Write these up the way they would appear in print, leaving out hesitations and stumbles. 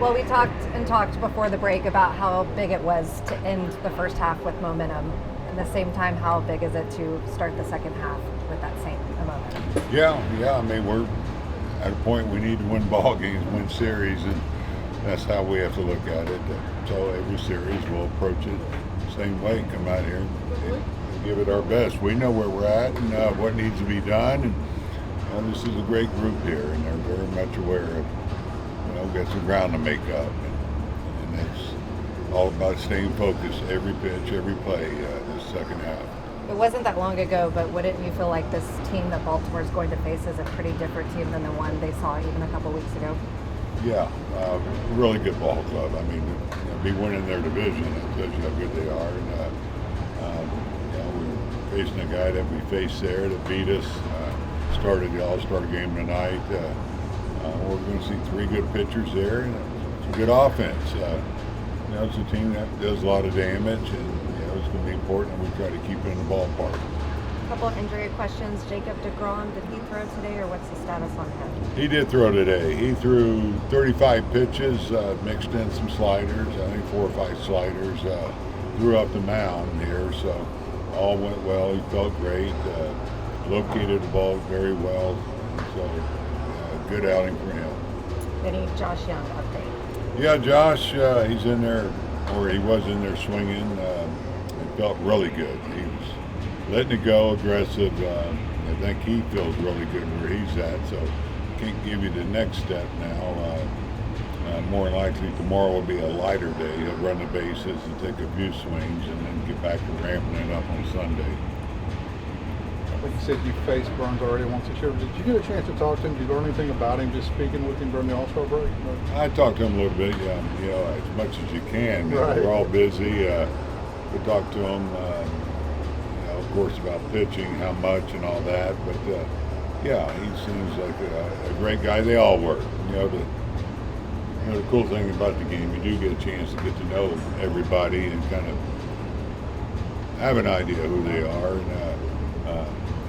Well, we talked before the break about how big it was to end the first half with momentum. At the same time, how big is it to start the second half with that same momentum? Yeah. I mean, we're at a point we need to win ball games, win series, and that's how we have to look at it. So every series we'll approach it the same way, come out here and give it our best. We know where we're at and what needs to be done, and this is a great group here, and they're very much aware of, we've got some ground to make up, and it's all about staying focused every pitch, every play this second half. It wasn't that long ago, but wouldn't you feel like this team that Baltimore is going to face is a pretty different team than the one they saw even a couple weeks ago? Yeah, really good ball club. I mean, be winning their division, that tells you how good they are. And we're facing a guy that we faced there that beat us. Started the All-Star game tonight. We're going to see three good pitchers there and some good offense. It's a team that does a lot of damage, and it's going to be important that we try to keep it in the ballpark. A couple of injury questions. Jacob DeGrom, did he throw today, or what's the status on him? He did throw today. He threw 35 pitches, mixed in some sliders, I think 4 or 5 sliders, threw up the mound here, so all went well. He felt great, located the ball very well, so good outing for him. Any Josh Jung update? Yeah, Josh, he's in there, or he was in there swinging. It felt really good. He was letting it go, aggressive. I think he feels really good where he's at, so can't give you the next step now. More than likely tomorrow will be a lighter day. He'll run the bases and take a few swings and then get back to ramping it up on Sunday. Like you said, you faced Burns already once this year. Did you get a chance to talk to him? Did you learn anything about him just speaking with him during the All-Star break? I talked to him a little bit, as much as you can. Right. We're all busy. We talked to him, of course, about pitching, how much and all that. But, he seems like a great guy. They all were. The cool thing about the game, you do get a chance to get to know everybody and kind of have an idea who they are.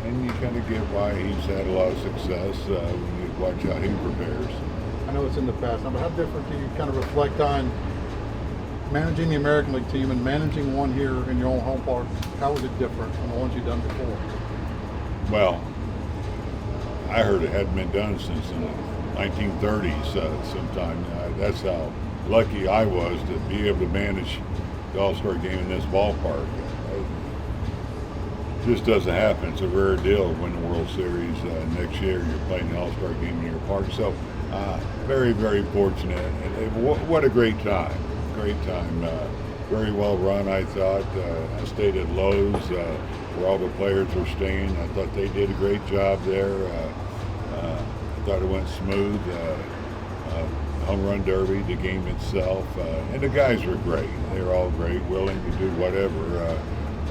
And you kind of get why he's had a lot of success when you watch how he prepares. I know it's in the past now, but how different do you kind of reflect on managing the American League team and managing one here in your own home park? How was it different from the ones you've done before? Well, I heard it hadn't been done since the 1930s sometime. That's how lucky I was to be able to manage the All-Star game in this ballpark. It just doesn't happen. It's a rare deal to win the World Series next year. You're playing the All-Star game in your park. So very, very fortunate. And what a great time. Great time. Very well run, I thought. I stayed at Lowe's where all the players were staying. I thought they did a great job there. I thought it went smooth. Home run derby, the game itself. And the guys were great. They were all great, willing to do whatever.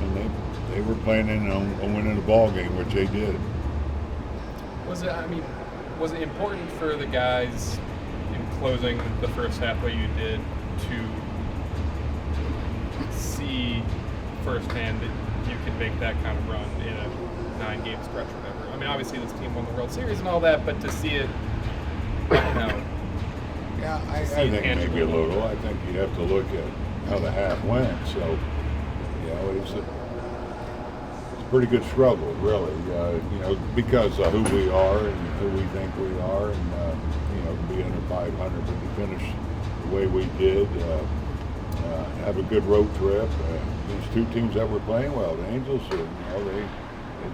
And they were planning on winning the ball game, which they did. Was it important for the guys in closing the first half way you did to see firsthand that you can make that kind of run in a 9-game stretch or whatever? I mean, obviously this team won the World Series and all that, but to see it, Yeah, I think maybe a little. I think you have to look at how the half went. So, it's a pretty good struggle, really. Because of who we are and who we think we are, and to be under 500, but to finish the way we did, have a good road trip. These two teams that were playing well, the Angels, they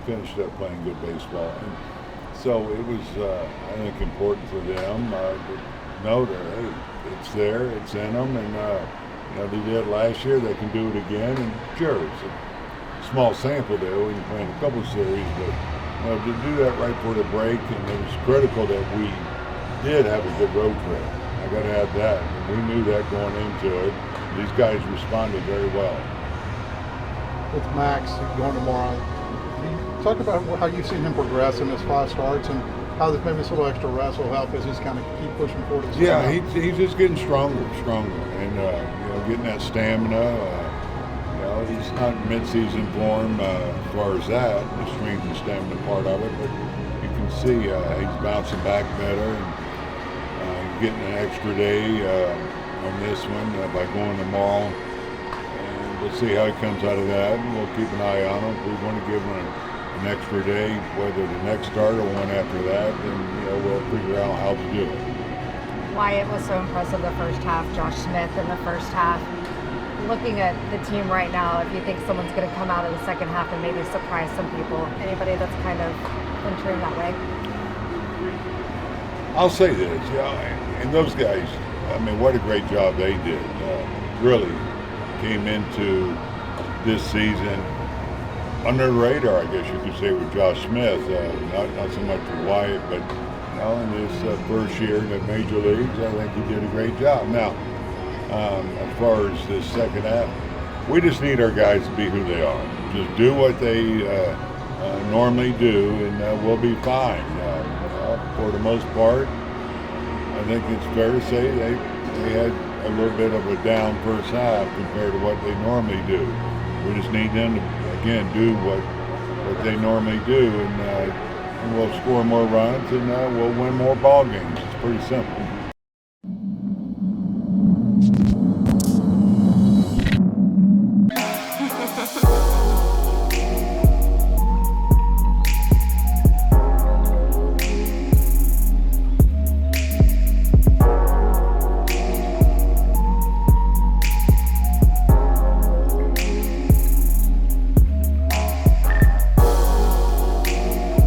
finished up playing good baseball, and so it was, I think, important for them to know that hey, it's there, it's in them, and they did it last year. They can do it again, and sure, it's a small sample there. We can play in a couple series, but to do that right before the break, and it was critical that we did have a good road trip. I got to add that. And we knew that going into it. These guys responded very well. With Max going tomorrow, talk about how you've seen him progress in his 5 starts and how this maybe sort of extra rest will help as he's kind of keep pushing forward. Yeah, he's just getting stronger, and getting that stamina. He's not in mid-season form as far as that, the strength and stamina part of it, but you can see he's bouncing back better, and getting an extra day on this one by going tomorrow. And we'll see how he comes out of that. And we'll keep an eye on him. If we want to give him an extra day, whether the next start or one after that, then we'll figure out how to do it. Wyatt was so impressive the first half. Josh Smith in the first half. Looking at the team right now, if you think someone's going to come out of the second half and maybe surprise some people, anybody that's kind of entering that way? I'll say this, and those guys, I mean, what a great job they did. Really came into this season under the radar, I guess you could say, with Josh Smith. Not so much with Wyatt, but in his first year in the major leagues, I think he did a great job. Now, as far as this second half, we just need our guys to be who they are. Just do what they normally do, and we'll be fine. For the most part, I think it's fair to say they had a little bit of a down first half compared to what they normally do. We just need them to, again, do what they normally do, and we'll score more runs, and we'll win more ball games. It's pretty simple.